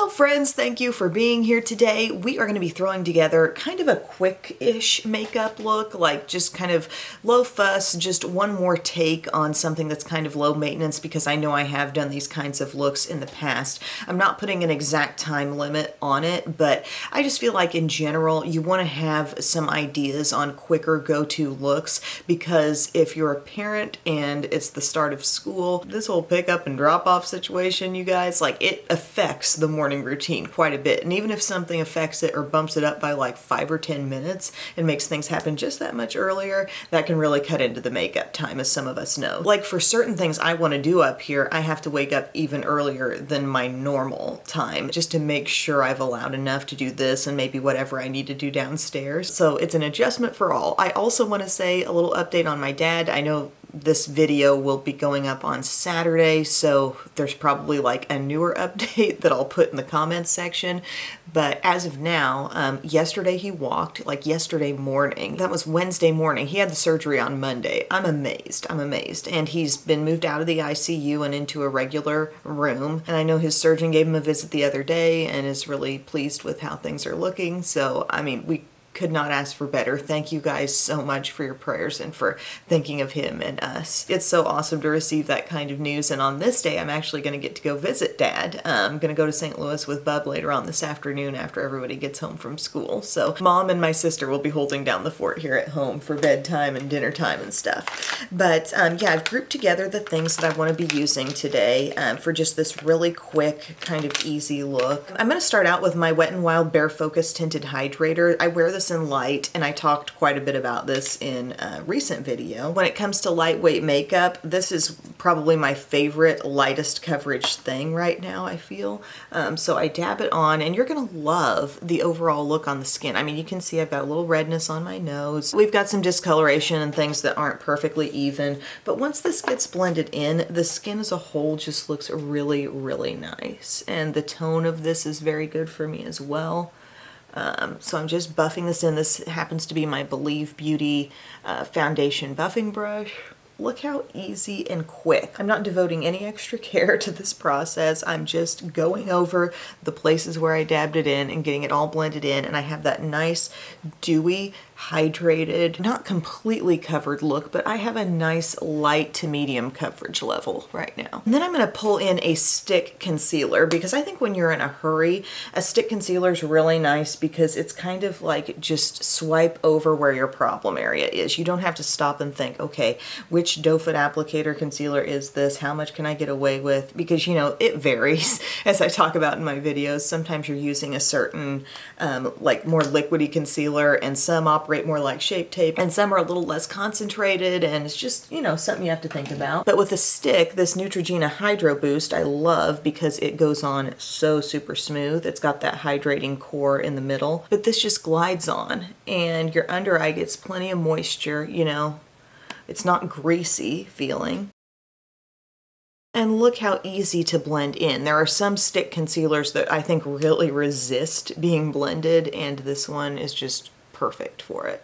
Hello friends, thank you for being here today. We are going to be throwing together kind of a quick-ish makeup look, like just kind of low fuss, just one more take on something that's kind of low maintenance because I know I have done these kinds of looks in the past. I'm not putting an exact time limit on it, but I just feel like in general you want to have some ideas on quicker go-to looks because if you're a parent and it's the start of school, this whole pick up and drop off situation, you guys, like it affects the morning routine quite a bit. And even if something affects it or bumps it up by like 5 or 10 minutes and makes things happen just that much earlier, that can really cut into the makeup time, as some of us know. Like for certain things I want to do up here, I have to wake up even earlier than my normal time just to make sure I've allowed enough to do this and maybe whatever I need to do downstairs. So it's an adjustment for all. I also want to say a little update on my dad. I know this video will be going up on Saturday, so there's probably like a newer update that I'll put in the comments section. But as of now, yesterday he walked, like yesterday morning. That was Wednesday morning. He had the surgery on Monday. I'm amazed. And he's been moved out of the ICU and into a regular room. And I know his surgeon gave him a visit the other day and is really pleased with how things are looking. So, I mean, we could not ask for better. Thank you guys so much for your prayers and for thinking of him and us. It's so awesome to receive that kind of news. And on this day, I'm actually going to get to go visit Dad. I'm going to go to St. Louis with Bub later on this afternoon after everybody gets home from school. So Mom and my sister will be holding down the fort here at home for bedtime and dinner time and stuff. But yeah, I've grouped together the things that I want to be using today for just this really quick, kind of easy look. I'm going to start out with my Wet n Wild Bare Focus Tinted Hydrator. I wear this in light, and I talked quite a bit about this in a recent video. When it comes to lightweight makeup, this is probably my favorite lightest coverage thing right now, I feel. So I dab it on, and you're gonna love the overall look on the skin. I mean, you can see I've got a little redness on my nose. We've got some discoloration and things that aren't perfectly even, but once this gets blended in, the skin as a whole just looks really, really nice. And the tone of this is very good for me as well. So I'm just buffing this in. This happens to be my Rms Beauty foundation buffing brush. Look how easy and quick. I'm not devoting any extra care to this process. I'm just going over the places where I dabbed it in and getting it all blended in, and I have that nice dewy, hydrated, not completely covered look, but I have a nice light to medium coverage level right now. And then I'm going to pull in a stick concealer because I think when you're in a hurry, a stick concealer is really nice because it's kind of like just swipe over where your problem area is. You don't have to stop and think, okay, which doe foot applicator concealer is this? How much can I get away with? Because, you know, it varies as I talk about in my videos. Sometimes you're using a certain like more liquidy concealer, and some operate more like Shape Tape, and some are a little less concentrated, and it's just, you know, something you have to think about. But with a stick, this Neutrogena Hydro Boost I love because it goes on so super smooth. It's got that hydrating core in the middle, but this just glides on, and your under eye gets plenty of moisture, you know. It's not greasy feeling. And look how easy to blend in. There are some stick concealers that I think really resist being blended, and this one is just perfect for it.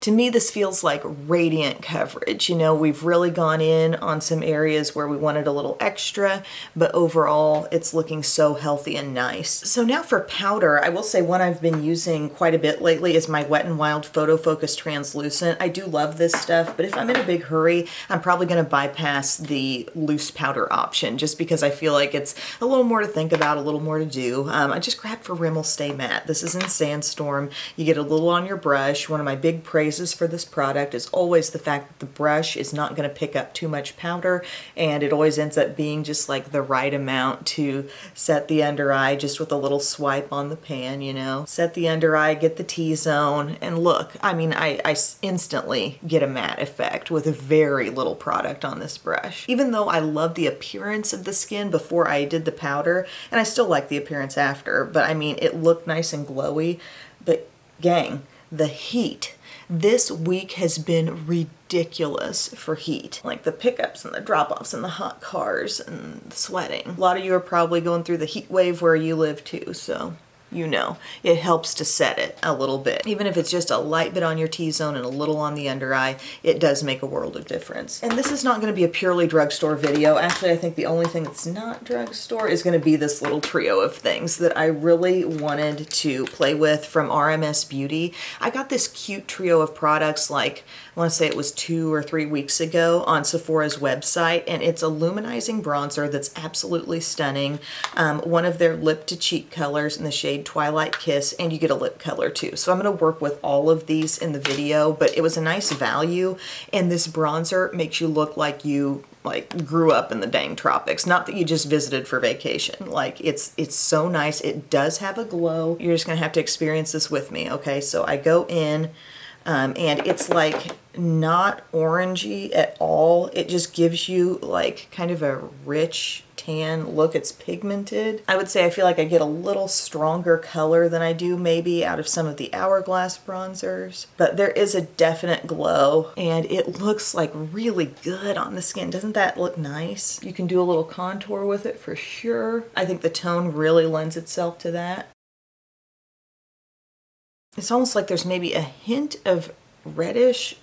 To me, this feels like radiant coverage. You know, we've really gone in on some areas where we wanted a little extra, but overall it's looking so healthy and nice. So now for powder, I will say one I've been using quite a bit lately is my Wet n Wild Photo Focus Translucent. I do love this stuff, but if I'm in a big hurry, I'm probably gonna bypass the loose powder option just because I feel like it's a little more to think about, a little more to do. I just grabbed for Rimmel Stay Matte. This is in Sandstorm. You get a little on your brush. One of my big praises for this product is always the fact that the brush is not going to pick up too much powder, and it always ends up being just like the right amount to set the under eye just with a little swipe on the pan, you know. Set the under eye, get the T-zone, and look, I mean, I instantly get a matte effect with very little product on this brush. Even though I love the appearance of the skin before I did the powder, and I still like the appearance after, but I mean, it looked nice and glowy, but gang, the heat. This week has been ridiculous for heat. Like the pickups and the drop-offs and the hot cars and the sweating. A lot of you are probably going through the heat wave where you live too, so you know. It helps to set it a little bit. Even if it's just a light bit on your T-zone and a little on the under eye, it does make a world of difference. And this is not going to be a purely drugstore video. Actually, I think the only thing that's not drugstore is going to be this little trio of things that I really wanted to play with from RMS Beauty. I got this cute trio of products, like, I want to say it was 2 or 3 weeks ago on Sephora's website, and it's a luminizing bronzer that's absolutely stunning. One of their lip to cheek colors in the shade Twilight Kiss, and you get a lip color too. So I'm going to work with all of these in the video, but it was a nice value, and this bronzer makes you look like you grew up in the dang tropics. Not that you just visited for vacation. Like, it's so nice. It does have a glow. You're just gonna have to experience this with me, okay? So I go in, and it's like not orangey at all. It just gives you like kind of a rich tan look. It's pigmented. I would say I feel like I get a little stronger color than I do maybe out of some of the Hourglass bronzers, but there is a definite glow and it looks like really good on the skin. Doesn't that look nice? You can do a little contour with it for sure. I think the tone really lends itself to that. It's almost like there's maybe a hint of reddish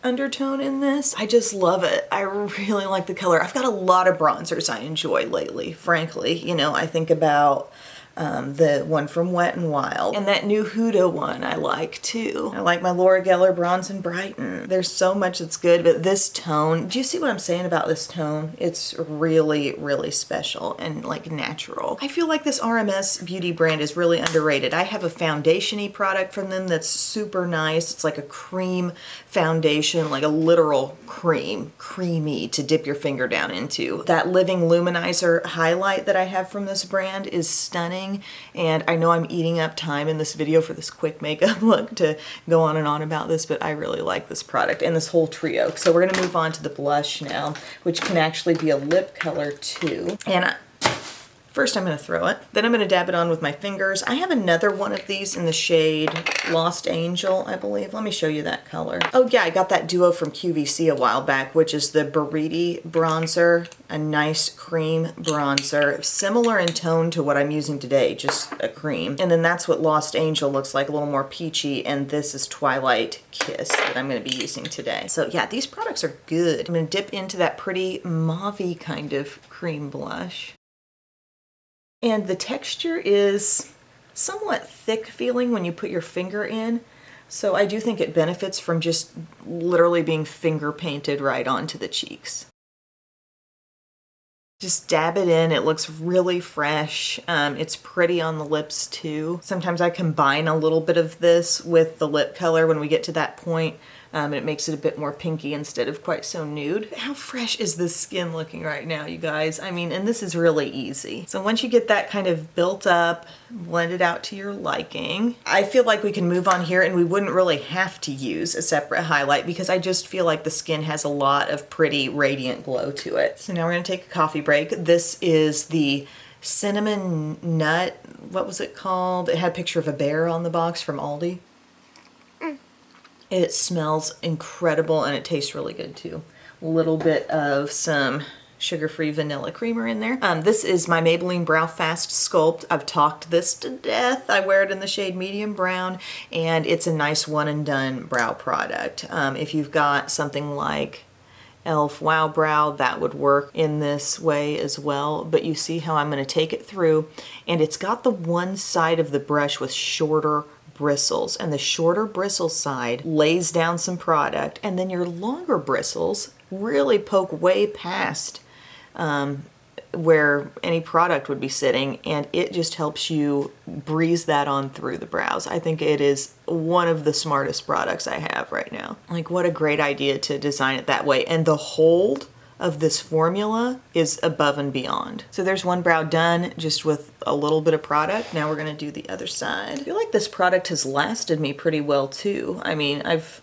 undertone in this. I just love it. I really like the color. I've got a lot of bronzers I enjoy lately, frankly. You know, I think about the one from Wet n Wild, and that new Huda one I like too. I like my Laura Geller Bronze and Brighten. There's so much that's good, but this tone, do you see what I'm saying about this tone? It's really, really special and like natural. I feel like this RMS Beauty brand is really underrated. I have a foundation-y product from them that's super nice. It's like a cream foundation, like a literal cream, creamy to dip your finger down into. That Living Luminizer highlight that I have from this brand is stunning. And I know I'm eating up time in this video for this quick makeup look to go on and on about this, but I really like this product and this whole trio. So we're gonna move on to the blush now, which can actually be a lip color too. And first I'm gonna throw it, then I'm gonna dab it on with my fingers. I have another one of these in the shade Lost Angel, I believe. Let me show you that color. Oh yeah, I got that duo from QVC a while back, which is the Beriti bronzer, a nice cream bronzer, similar in tone to what I'm using today, just a cream. And then that's what Lost Angel looks like, a little more peachy, and this is Twilight Kiss that I'm gonna be using today. So yeah, these products are good. I'm gonna dip into that pretty mauve-y kind of cream blush. And the texture is somewhat thick feeling when you put your finger in. So I do think it benefits from just literally being finger painted right onto the cheeks. Just dab it in. It looks really fresh. It's pretty on the lips too. Sometimes I combine a little bit of this with the lip color when we get to that point. And it makes it a bit more pinky instead of quite so nude. How fresh is this skin looking right now, you guys? I mean, and this is really easy. So once you get that kind of built up, blend it out to your liking, I feel like we can move on here and we wouldn't really have to use a separate highlight because I just feel like the skin has a lot of pretty radiant glow to it. So now we're gonna take a coffee break. This is the cinnamon nut, what was it called? It had a picture of a bear on the box from Aldi. It smells incredible and it tastes really good too. A little bit of some sugar-free vanilla creamer in there. This is my Maybelline Brow Fast Sculpt. I've talked this to death. I wear it in the shade medium brown and it's a nice one and done brow product. If you've got something like e.l.f. Wow Brow, that would work in this way as well. But you see how I'm gonna take it through and it's got the one side of the brush with shorter bristles, and the shorter bristle side lays down some product, and then your longer bristles really poke way past where any product would be sitting, and it just helps you breeze that on through the brows. I think it is one of the smartest products I have right now. Like, what a great idea to design it that way, and the hold of this formula is above and beyond. So there's one brow done just with a little bit of product. Now we're gonna do the other side. I feel like this product has lasted me pretty well too. I mean, I've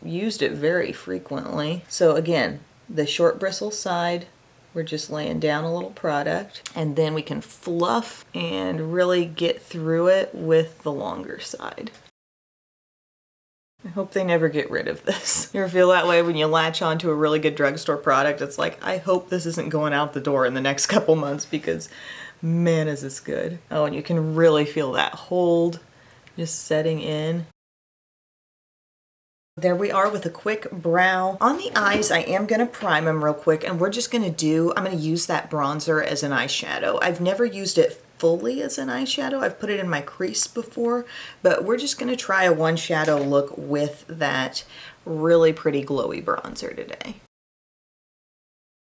used it very frequently. So again, the short bristle side, we're just laying down a little product, and then we can fluff and really get through it with the longer side. I hope they never get rid of this. You ever feel that way when you latch onto a really good drugstore product? It's like, I hope this isn't going out the door in the next couple months because Man, is this good. Oh, and you can really feel that hold just setting in. There we are with a quick brow. On the eyes, I am gonna prime them real quick, and we're just gonna I'm gonna use that bronzer as an eyeshadow. I've never used it fully as an eyeshadow. I've put it in my crease before, but we're just gonna try a one shadow look with that really pretty glowy bronzer today.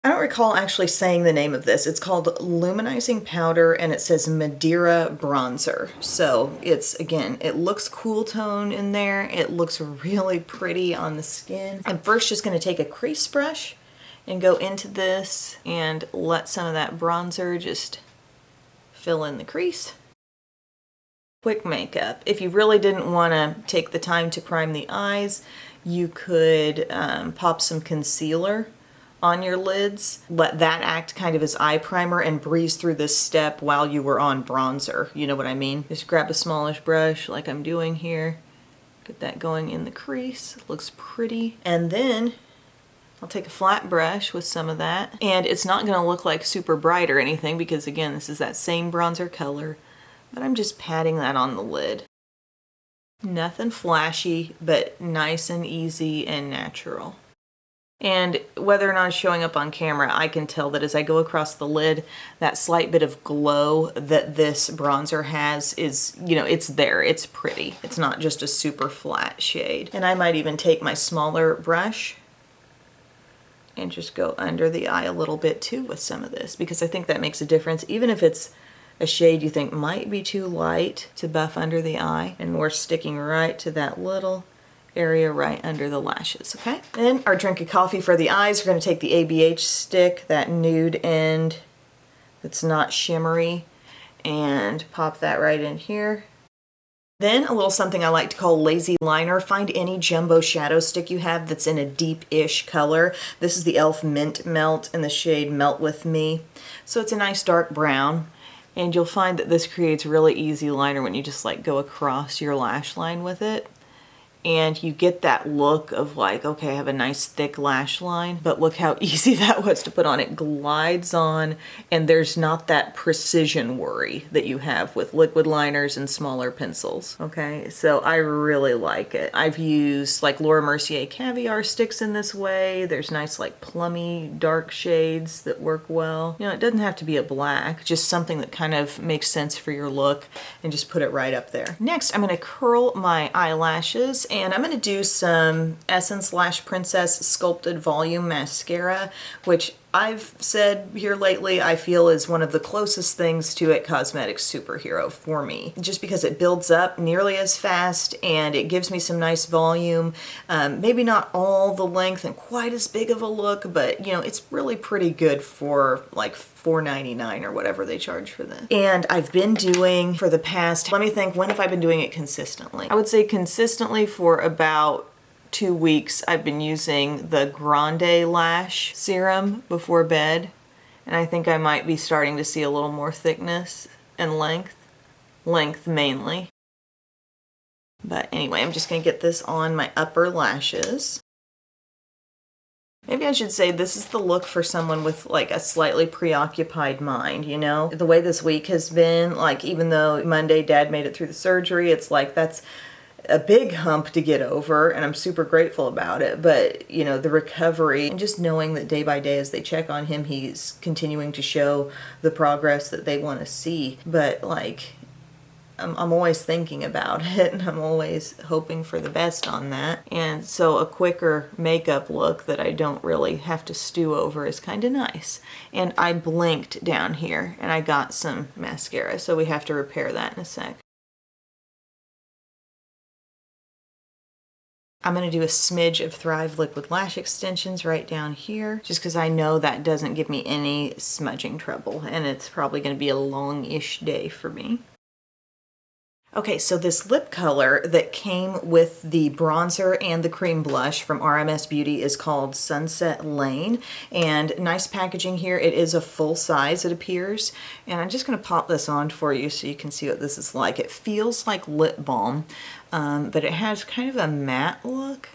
I don't recall actually saying the name of this. It's called Luminizing Powder, and it says Madeira Bronzer. So it's, again, it looks cool tone in there. It looks really pretty on the skin. I'm first just going to take a crease brush and go into this and let some of that bronzer just fill in the crease. Quick makeup. If you really didn't want to take the time to prime the eyes, you could pop some concealer on your lids, let that act kind of as eye primer and breeze through this step while you were on bronzer. You know what I mean? Just grab a smallish brush like I'm doing here. Get that going in the crease. Looks pretty. And then I'll take a flat brush with some of that. And it's not gonna look like super bright or anything because again, this is that same bronzer color, but I'm just patting that on the lid. Nothing flashy, but nice and easy and natural. And whether or not it's showing up on camera, I can tell that as I go across the lid, that slight bit of glow that this bronzer has is, you know, it's there, it's pretty. It's not just a super flat shade. And I might even take my smaller brush and just go under the eye a little bit too with some of this, because I think that makes a difference. Even if it's a shade you think might be too light to buff under the eye, and we're sticking right to that little area right under the lashes, okay? Then our drink of coffee for the eyes, we're gonna take the ABH stick, that nude end that's not shimmery, and pop that right in here. Then a little something I like to call lazy liner. Find any jumbo shadow stick you have that's in a deep-ish color. This is the e.l.f. Mint Melt in the shade Melt With Me. So it's a nice dark brown, and you'll find that this creates really easy liner when you just like go across your lash line with it. And you get that look of like, okay, I have a nice thick lash line, but look how easy that was to put on. It glides on, and there's not that precision worry that you have with liquid liners and smaller pencils, okay? So I really like it. I've used like Laura Mercier Caviar sticks in this way. There's nice like plummy dark shades that work well. You know, it doesn't have to be a black, just something that kind of makes sense for your look, and just put it right up there. Next, I'm gonna curl my eyelashes, and I'm going to do some Essence Lash Princess Sculpted Volume Mascara, which I've said here lately I feel is one of the closest things to a cosmetic superhero for me, just because it builds up nearly as fast and it gives me some nice volume. Maybe not all the length and quite as big of a look, but you know, it's really pretty good for like $4.99 or whatever they charge for this. And I've been doing for the past, let me think, when have I been doing it consistently? I would say consistently for about 2 weeks. I've been using the Grande Lash Serum before bed, and I think I might be starting to see a little more thickness and length mainly. But anyway, I'm just gonna get this on my upper lashes. Maybe I should say this is the look for someone with like a slightly preoccupied mind, you know? The way this week has been, like even though Monday Dad made it through the surgery, it's like that's a big hump to get over, and I'm super grateful about it. But you know, the recovery and just knowing that day by day as they check on him, he's continuing to show the progress that they want to see. But like, I'm always thinking about it, and I'm always hoping for the best on that. And so a quicker makeup look that I don't really have to stew over is kind of nice. And I blinked down here and I got some mascara, so we have to repair that in a sec. I'm going to do a smidge of Thrive Liquid Lash Extensions right down here, just because I know that doesn't give me any smudging trouble, and it's probably going to be a long-ish day for me. Okay, so this lip color that came with the bronzer and the cream blush from RMS Beauty is called Sunset Lane, and nice packaging here. It is a full size, it appears, and I'm just going to pop this on for you so you can see what this is like. It feels like lip balm, but it has kind of a matte look.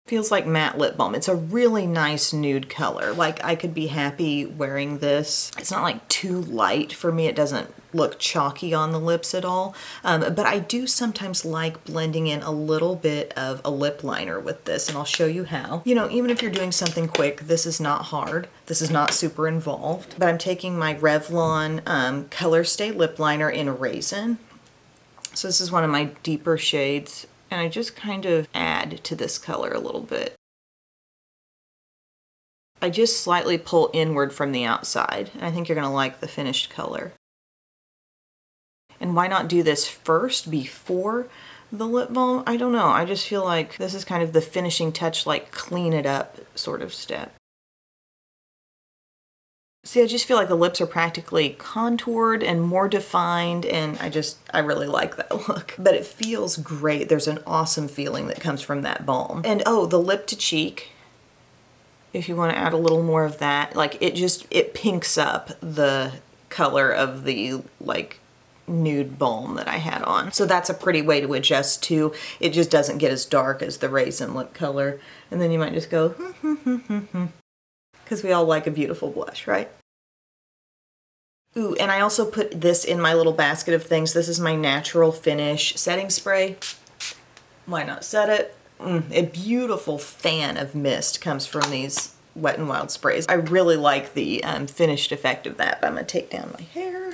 Feels like matte lip balm. It's a really nice nude color. Like, I could be happy wearing this. It's not like too light for me. It doesn't look chalky on the lips at all. But I do sometimes like blending in a little bit of a lip liner with this, and I'll show you how. You know, even if you're doing something quick, this is not hard. This is not super involved. But I'm taking my Revlon Color Stay lip liner in Raisin. So this is one of my deeper shades. And I just kind of add to this color a little bit. I just slightly pull inward from the outside. And I think you're gonna like the finished color. And why not do this first before the lip balm? I don't know. I just feel like this is kind of the finishing touch, like clean it up sort of step. See, I just feel like the lips are practically contoured and more defined, and I really like that look. But it feels great. There's an awesome feeling that comes from that balm. And oh, the lip to cheek, if you want to add a little more of that, like it pinks up the color of the like nude balm that I had on. So that's a pretty way to adjust too. It just doesn't get as dark as the Raisin lip color. And then you might just go, because we all like a beautiful blush, right? Ooh, and I also put this in my little basket of things. This is my Natural Finish setting spray. Why not set it? A beautiful fan of mist comes from these Wet n Wild sprays. I really like the finished effect of that, but I'm gonna take down my hair.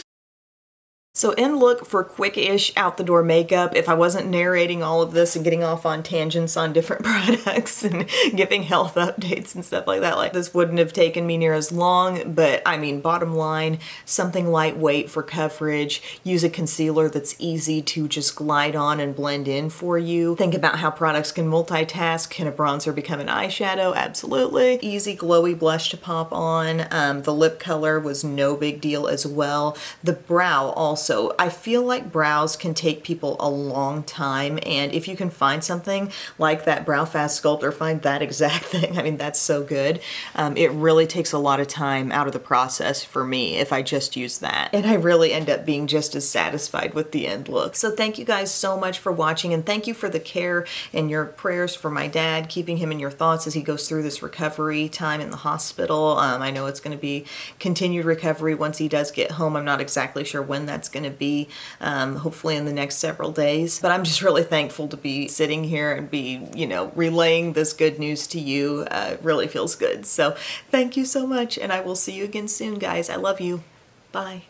So in look for quick-ish out-the-door makeup, if I wasn't narrating all of this and getting off on tangents on different products and giving health updates and stuff like that, like this wouldn't have taken me near as long, but I mean, bottom line, something lightweight for coverage. Use a concealer that's easy to just glide on and blend in for you. Think about how products can multitask. Can a bronzer become an eyeshadow? Absolutely. Easy glowy blush to pop on. The lip color was no big deal as well. The brow also. I feel like brows can take people a long time, and if you can find something like that Brow Fast Sculpt or find that exact thing, I mean, that's so good. It really takes a lot of time out of the process for me if I just use that. And I really end up being just as satisfied with the end look. So thank you guys so much for watching, and thank you for the care and your prayers for my dad, keeping him in your thoughts as he goes through this recovery time in the hospital. I know it's going to be continued recovery once he does get home. I'm not exactly sure when that's going to be, hopefully in the next several days. But I'm just really thankful to be sitting here and be, you know, relaying this good news to you. It really feels good. So thank you so much, and I will see you again soon, guys. I love you. Bye.